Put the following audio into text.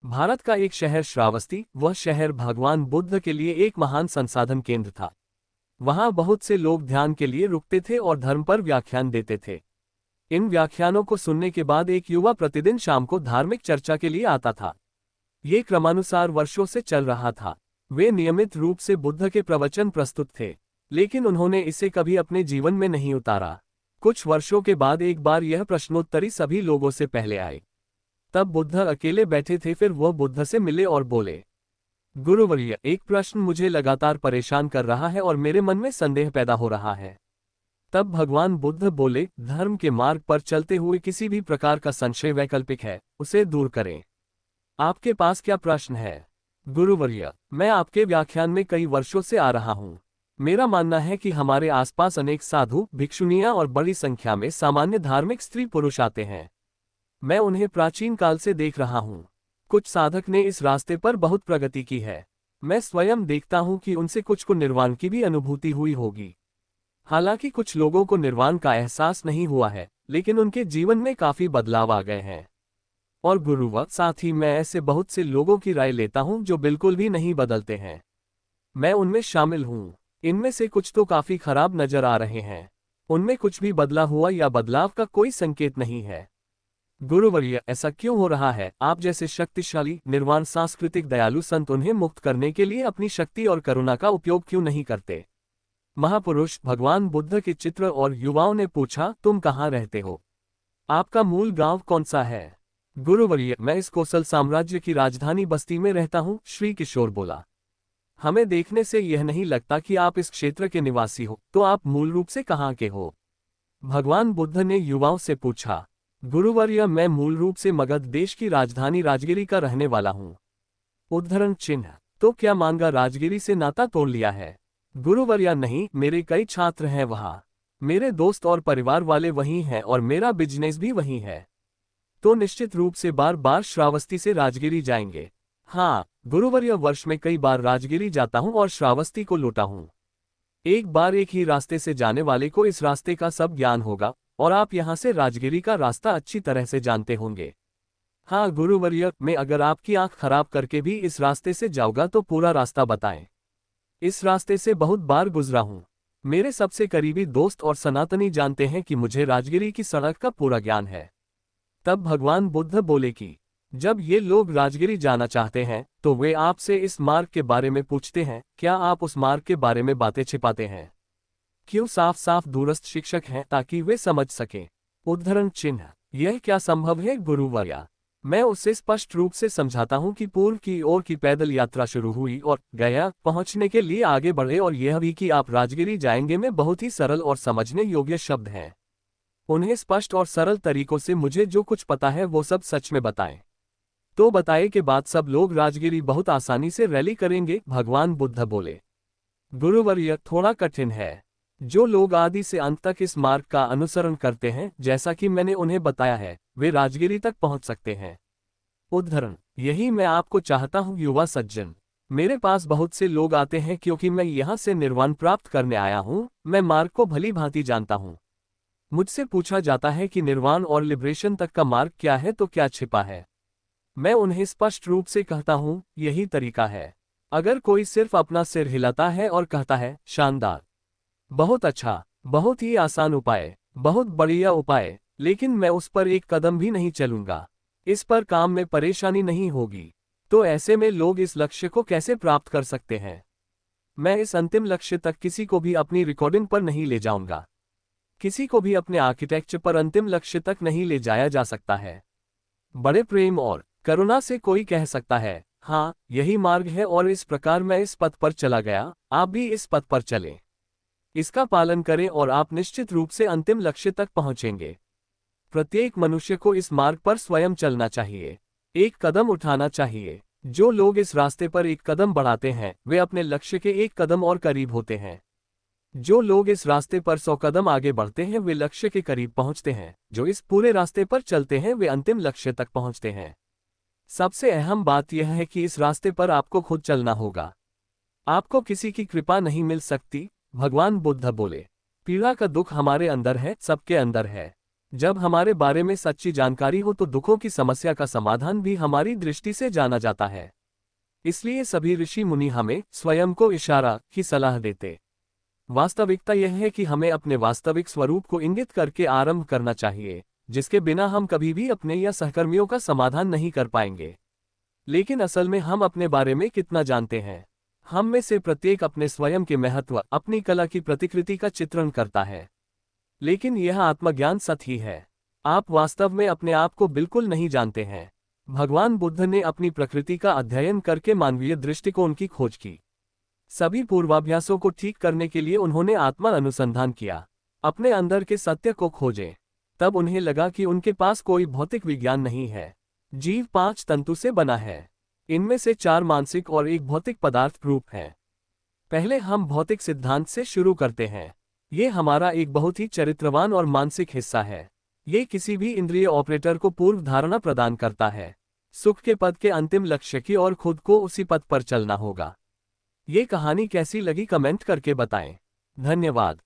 भारत का एक शहर श्रावस्ती, वह शहर भगवान बुद्ध के लिए एक महान संसाधन केंद्र था। वहां बहुत से लोग ध्यान के लिए रुकते थे और धर्म पर व्याख्यान देते थे। इन व्याख्यानों को सुनने के बाद एक युवा प्रतिदिन शाम को धार्मिक चर्चा के लिए आता था। ये क्रमानुसार वर्षों से चल रहा था। वे नियमित रूप से बुद्ध के प्रवचन प्रस्तुत थे, लेकिन उन्होंने इसे कभी अपने जीवन में नहीं उतारा। कुछ वर्षों के बाद एक बार यह प्रश्नोत्तरी सभी लोगों से पहले आई। तब बुद्ध अकेले बैठे थे। फिर वह बुद्ध से मिले और बोले, गुरुवर्य, एक प्रश्न मुझे लगातार परेशान कर रहा है और मेरे मन में संदेह पैदा हो रहा है। तब भगवान बुद्ध बोले, धर्म के मार्ग पर चलते हुए किसी भी प्रकार का संशय वैकल्पिक है, उसे दूर करें। आपके पास क्या प्रश्न है? गुरुवर्य, मैं आपके व्याख्यान में कई वर्षों से आ रहा हूँ। मेरा मानना है कि हमारे आसपास अनेक साधु, भिक्षुनियां और बड़ी संख्या में सामान्य धार्मिक स्त्री पुरुष आते हैं। मैं उन्हें प्राचीन काल से देख रहा हूँ। कुछ साधक ने इस रास्ते पर बहुत प्रगति की है। मैं स्वयं देखता हूँ कि उनसे कुछ को निर्वाण की भी अनुभूति हुई होगी। हालांकि कुछ लोगों को निर्वाण का एहसास नहीं हुआ है, लेकिन उनके जीवन में काफी बदलाव आ गए हैं। और गुरुवर, साथ ही मैं ऐसे बहुत से लोगों की राय लेता हूँ जो बिल्कुल भी नहीं बदलते हैं। मैं उनमें शामिल हूँ। इनमें से कुछ तो काफी खराब नजर आ रहे हैं। उनमें कुछ भी बदला हुआ या बदलाव का कोई संकेत नहीं है। गुरुवर्य, ऐसा क्यों हो रहा है? आप जैसे शक्तिशाली, निर्वाण, सांस्कृतिक, दयालु संत उन्हें मुक्त करने के लिए अपनी शक्ति और करुणा का उपयोग क्यों नहीं करते? महापुरुष भगवान बुद्ध के चित्र और युवाओं ने पूछा, तुम कहाँ रहते हो? आपका मूल गांव कौन सा है? गुरुवर्य, मैं इस कोसल साम्राज्य की राजधानी बस्ती में रहता हूँ, श्री किशोर बोला। हमें देखने से यह नहीं लगता कि आप इस क्षेत्र के निवासी हो, तो आप मूल रूप से कहाँ के हो? भगवान बुद्ध ने युवाओं से पूछा। गुरुवर्य, मैं मूल रूप से मगध देश की राजधानी राजगिरी का रहने वाला हूँ। उद्धरण चिन्ह। तो क्या मांगा राजगिरी से नाता तोड़ लिया है? गुरुवर्य, नहीं, मेरे कई छात्र हैं वहाँ। मेरे दोस्त और परिवार वाले वहीं हैं और मेरा बिजनेस भी वहीं है। तो निश्चित रूप से बार बार श्रावस्ती से राजगिरी जाएंगे? हाँ गुरुवर्य, वर्ष में कई बार राजगिरी जाता हूँ और श्रावस्ती को लौटा हूँ। एक बार एक ही रास्ते से जाने वाले को इस रास्ते का सब ज्ञान होगा, और आप यहाँ से राजगिरी का रास्ता अच्छी तरह से जानते होंगे। हाँ गुरुवर्य, मैं अगर आपकी आंख खराब करके भी इस रास्ते से जाऊंगा तो पूरा रास्ता बताएं। इस रास्ते से बहुत बार गुजरा हूँ। मेरे सबसे करीबी दोस्त और सनातनी जानते हैं कि मुझे राजगिरी की सड़क का पूरा ज्ञान है। तब भगवान बुद्ध बोले कि जब ये लोग राजगिरी जाना चाहते हैं तो वे आपसे इस मार्ग के बारे में पूछते हैं, क्या आप उस मार्ग के बारे में बातें छिपाते हैं? क्यों साफ साफ दूरस्थ शिक्षक हैं ताकि वे समझ सकें? उद्धरण चिन्ह। यह क्या संभव है गुरुवर्य? मैं उससे स्पष्ट रूप से समझाता हूं कि पूर्व की ओर की पैदल यात्रा शुरू हुई और गया पहुंचने के लिए आगे बढ़े, और यह भी कि आप राजगिरी जाएंगे में बहुत ही सरल और समझने योग्य शब्द हैं। उन्हें स्पष्ट और सरल तरीकों से मुझे जो कुछ पता है वो सब सच में बताएं। तो बताए के बाद सब लोग राजगिरी बहुत आसानी से रैली करेंगे, भगवान बुद्ध बोले। गुरुवर्य, थोड़ा कठिन है। जो लोग आदि से अंत तक इस मार्ग का अनुसरण करते हैं, जैसा कि मैंने उन्हें बताया है, वे राजगिरी तक पहुंच सकते हैं। उद्धरण। यही मैं आपको चाहता हूं युवा सज्जन। मेरे पास बहुत से लोग आते हैं क्योंकि मैं यहां से निर्वाण प्राप्त करने आया हूं। मैं मार्ग को भली भांति जानता हूं। मुझसे पूछा जाता है कि निर्वाण और लिबरेशन तक का मार्ग क्या है, तो क्या छिपा है? मैं उन्हें स्पष्ट रूप से कहता हूं, यही तरीका है। अगर कोई सिर्फ अपना सिर हिलाता है और कहता है, शानदार, बहुत अच्छा, बहुत ही आसान उपाय, बहुत बढ़िया उपाय, लेकिन मैं उस पर एक कदम भी नहीं चलूंगा, इस पर काम में परेशानी नहीं होगी, तो ऐसे में लोग इस लक्ष्य को कैसे प्राप्त कर सकते हैं? मैं इस अंतिम लक्ष्य तक किसी को भी अपनी रिकॉर्डिंग पर नहीं ले जाऊंगा। किसी को भी अपने आर्किटेक्चर पर अंतिम लक्ष्य तक नहीं ले जाया जा सकता है। बड़े प्रेम और करुणा से कोई कह सकता है, हाँ यही मार्ग है, और इस प्रकार मैं इस पथ पर चला गया, आप भी इस पथ पर चलें। इसका पालन करें और आप निश्चित रूप से अंतिम लक्ष्य तक पहुंचेंगे। प्रत्येक मनुष्य को इस मार्ग पर स्वयं चलना चाहिए, एक कदम उठाना चाहिए। जो लोग इस रास्ते पर एक कदम बढ़ाते हैं वे अपने लक्ष्य के एक कदम और करीब होते हैं। जो लोग इस रास्ते पर 100 कदम आगे बढ़ते हैं वे लक्ष्य के करीब पहुंचते हैं। जो इस पूरे रास्ते पर चलते हैं वे अंतिम लक्ष्य तक पहुंचते हैं। सबसे अहम बात यह है कि इस रास्ते पर आपको खुद चलना होगा। आपको किसी की कृपा नहीं मिल सकती, भगवान बुद्ध बोले। पीड़ा का दुख हमारे अंदर है, सबके अंदर है। जब हमारे बारे में सच्ची जानकारी हो तो दुखों की समस्या का समाधान भी हमारी दृष्टि से जाना जाता है। इसलिए सभी ऋषि मुनि हमें स्वयं को इशारा की सलाह देते। वास्तविकता यह है कि हमें अपने वास्तविक स्वरूप को इंगित करके आरंभ करना चाहिए, जिसके बिना हम कभी भी अपने या सहकर्मियों का समाधान नहीं कर पाएंगे। लेकिन असल में हम अपने बारे में कितना जानते हैं? हम में से प्रत्येक अपने स्वयं के महत्व, अपनी कला की प्रतिकृति का चित्रण करता है। लेकिन यह आत्मज्ञान सत्य ही है। आप वास्तव में अपने आप को बिल्कुल नहीं जानते हैं। भगवान बुद्ध ने अपनी प्रकृति का अध्ययन करके मानवीय दृष्टिकोण की खोज की। सभी पूर्वाभ्यासों को ठीक करने के लिए उन्होंने आत्मा अनुसंधान किया, अपने अंदर के सत्य को खोजे। तब उन्हें लगा कि उनके पास कोई भौतिक विज्ञान नहीं है। जीव 5 तंतु से बना है। इनमें से 4 मानसिक और 1 भौतिक पदार्थ रूप है। पहले हम भौतिक सिद्धांत से शुरू करते हैं। ये हमारा एक बहुत ही चरित्रवान और मानसिक हिस्सा है। ये किसी भी इंद्रिय ऑपरेटर को पूर्व धारणा प्रदान करता है, सुख के पद के अंतिम लक्ष्य की, और खुद को उसी पद पर चलना होगा। ये कहानी कैसी लगी कमेंट करके बताएं। धन्यवाद।